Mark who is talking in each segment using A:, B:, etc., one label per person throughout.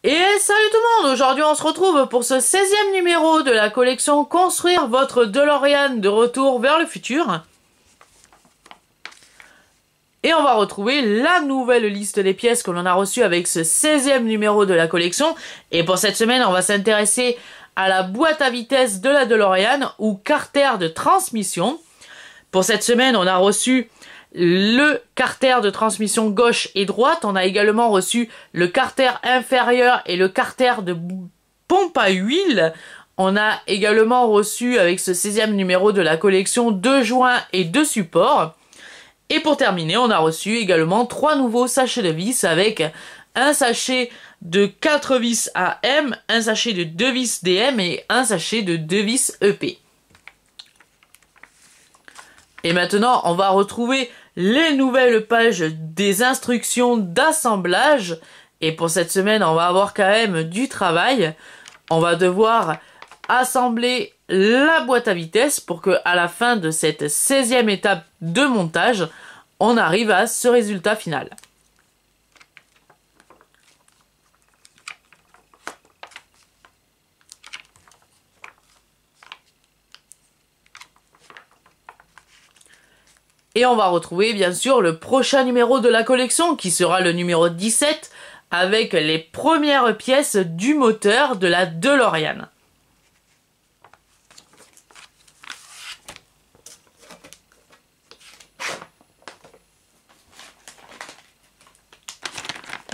A: Et salut tout le monde, aujourd'hui on se retrouve pour ce 16e numéro de la collection Construire votre DeLorean de retour vers le futur. Et on va retrouver la nouvelle liste des pièces que l'on a reçues avec ce 16e numéro de la collection. Et pour cette semaine, on va s'intéresser à la boîte à vitesse de la DeLorean ou carter de transmission. Pour cette semaine, on a reçu le carter de transmission gauche et droite. On a également reçu le carter inférieur et le carter de pompe à huile. On a également reçu avec ce 16e numéro de la collection 2 joints et 2 supports. Et pour terminer, on a reçu également 3 nouveaux sachets de vis avec un sachet de 4 vis AM, un sachet de 2 vis DM et un sachet de 2 vis EP. Et maintenant, on va retrouver les nouvelles pages des instructions d'assemblage. Et pour cette semaine, on va avoir quand même du travail. On va devoir assembler la boîte à vitesse pour que à la fin de cette 16e étape de montage, on arrive à ce résultat final. Et on va retrouver bien sûr le prochain numéro de la collection qui sera le numéro 17 avec les premières pièces du moteur de la DeLorean.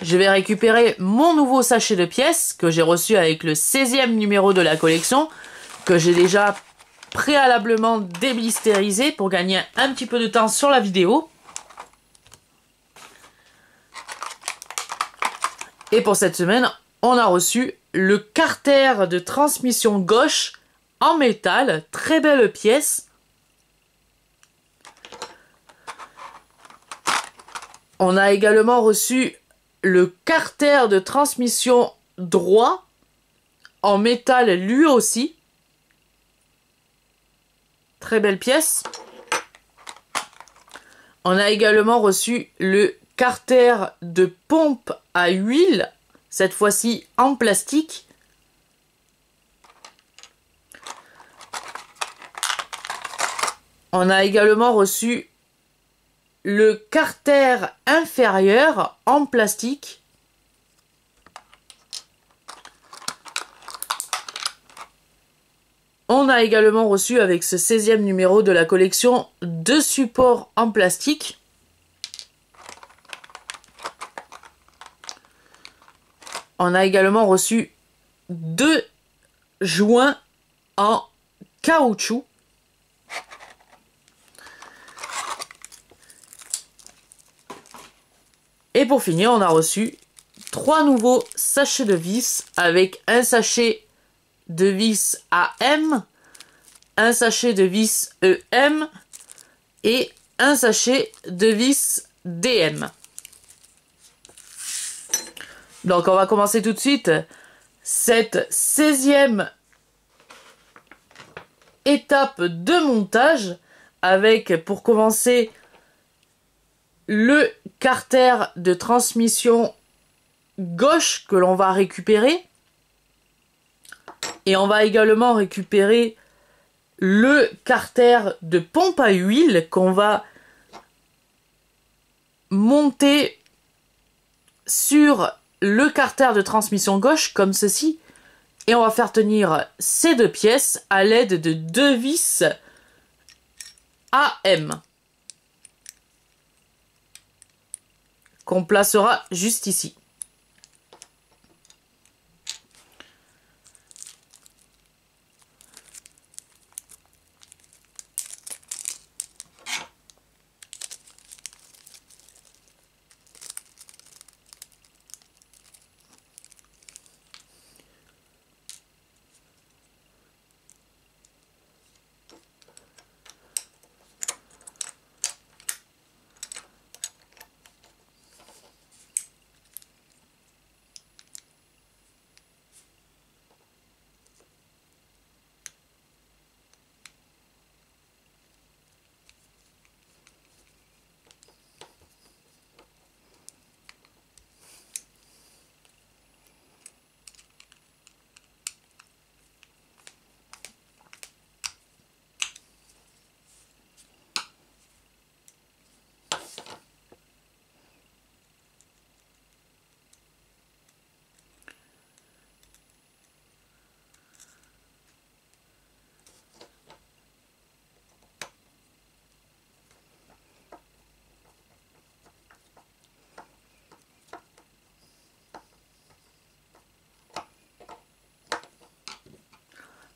A: Je vais récupérer mon nouveau sachet de pièces que j'ai reçu avec le 16e numéro de la collection, que j'ai déjà préalablement déblisterisé pour gagner un petit peu de temps sur la vidéo. Et pour cette semaine, on a reçu le carter de transmission gauche en métal, très belle pièce. On a également reçu le carter de transmission droit en métal lui aussi. Très belle pièce. On a également reçu le carter de pompe à huile, cette fois-ci en plastique. On a également reçu le carter inférieur en plastique. On a également reçu avec ce 16e numéro de la collection 2 supports en plastique. On a également reçu 2 joints en caoutchouc. Et pour finir, on a reçu 3 nouveaux sachets de vis avec un sachet de vis AM, un sachet de vis EM et un sachet de vis DM. Donc on va commencer tout de suite cette 16e étape de montage avec, pour commencer, le carter de transmission gauche que l'on va récupérer. Et on va également récupérer le carter de pompe à huile qu'on va monter sur le carter de transmission gauche comme ceci. Et on va faire tenir ces 2 pièces à l'aide de 2 vis AM qu'on placera juste ici.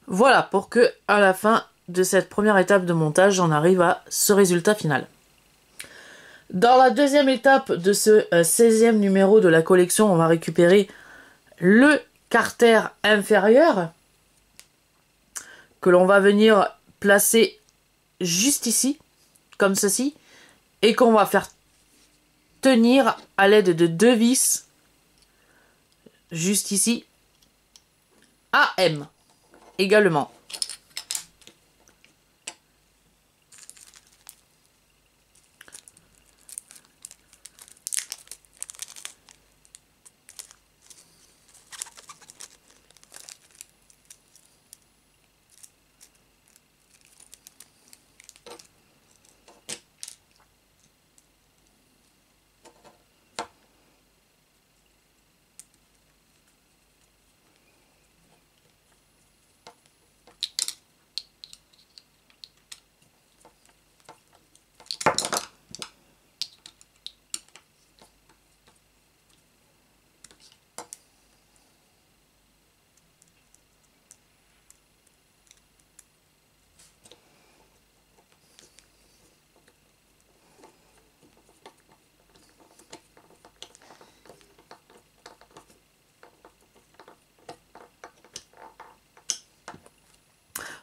A: Voilà, pour que à la fin de cette première étape de montage, on arrive à ce résultat final. Dans la deuxième étape de ce 16e numéro de la collection, on va récupérer le carter inférieur que l'on va venir placer juste ici, comme ceci, et qu'on va faire tenir à l'aide de 2 vis, juste ici, AM également.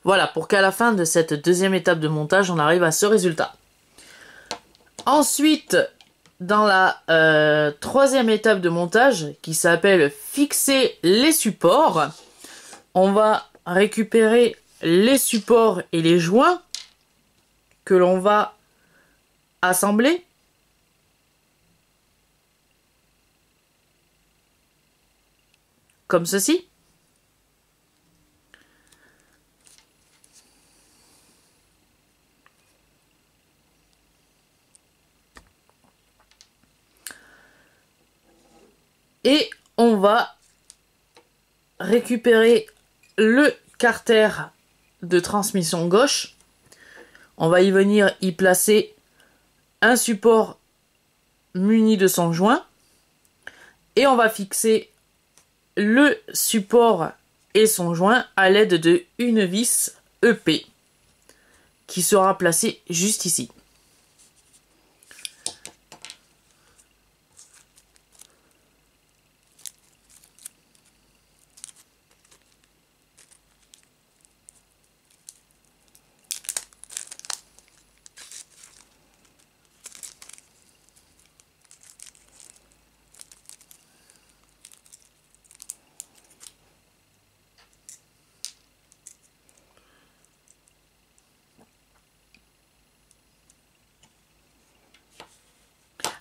A: Voilà, pour qu'à la fin de cette deuxième étape de montage, on arrive à ce résultat. Ensuite, dans la troisième étape de montage, qui s'appelle fixer les supports, on va récupérer les supports et les joints que l'on va assembler. Comme ceci. Et on va récupérer le carter de transmission gauche. On va y venir y placer un support muni de son joint. Et on va fixer le support et son joint à l'aide de une vis EP qui sera placée juste ici.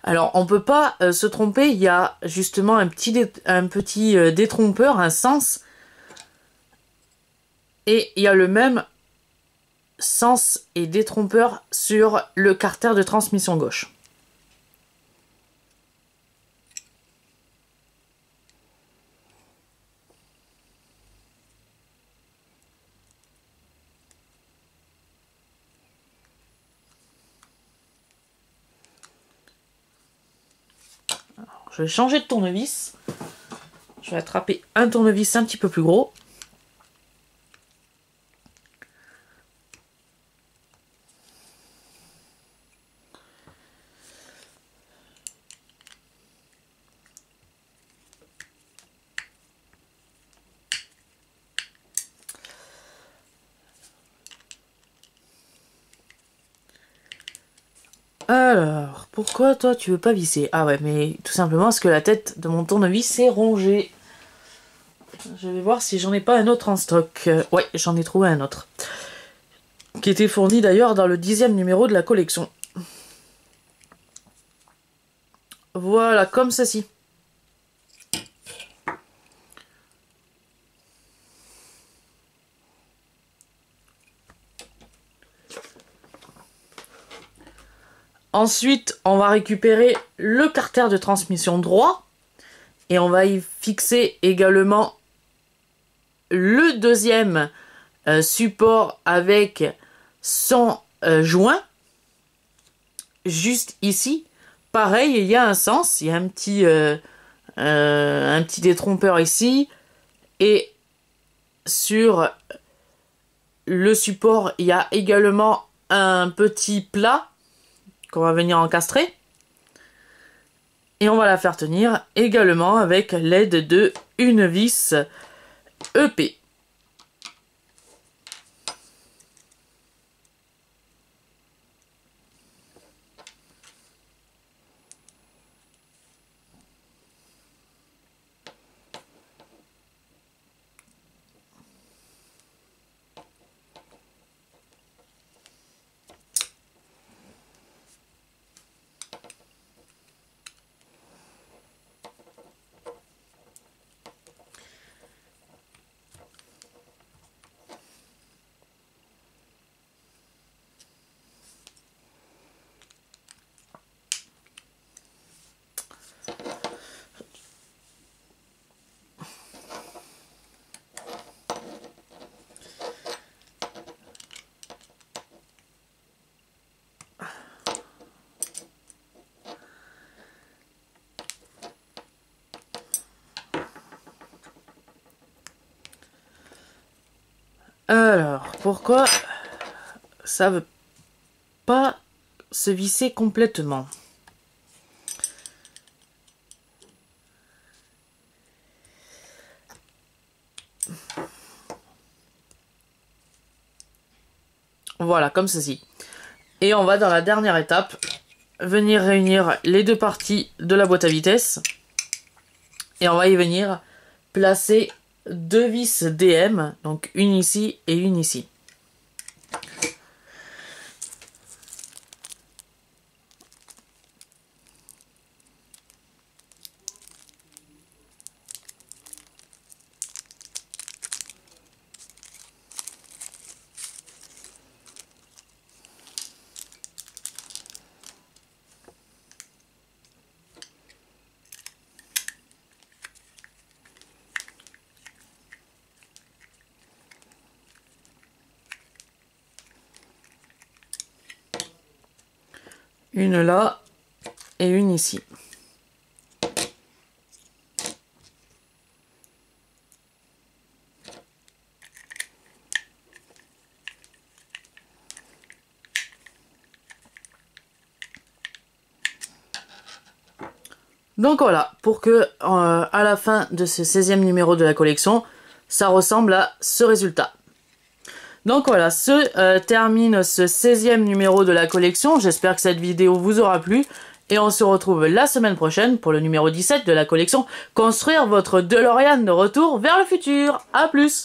A: Alors, on peut pas se tromper, il y a justement un petit détrompeur, un sens, et il y a le même sens et détrompeur sur le carter de transmission gauche. Je vais changer de tournevis. Je vais attraper un tournevis un petit peu plus gros. Alors, pourquoi toi tu veux pas visser? Ah ouais, mais tout simplement parce que la tête de mon tournevis est rongée. Je vais voir si j'en ai pas un autre en stock. Ouais, j'en ai trouvé un autre. Qui était fourni d'ailleurs dans le 10e numéro de la collection. Voilà, comme ceci. Ensuite, on va récupérer le carter de transmission droit. Et on va y fixer également le deuxième support avec son joint. Juste ici. Pareil, il y a un sens. Il y a un petit détrompeur ici. Et sur le support, il y a également un petit plat qu'on va venir encastrer. Et on va la faire tenir également avec l'aide de une vis EP. Alors, pourquoi ça veut pas se visser complètement? Voilà, comme ceci. Et on va dans la dernière étape, venir réunir les deux parties de la boîte à vitesse. Et on va y venir placer deux vis DM, donc une ici et une ici. Une là et une ici. Donc voilà, pour que à la fin de ce 16e numéro de la collection, ça ressemble à ce résultat. Donc voilà, termine ce 16e numéro de la collection. J'espère que cette vidéo vous aura plu. Et on se retrouve la semaine prochaine pour le numéro 17 de la collection Construire votre DeLorean de retour vers le futur. A plus!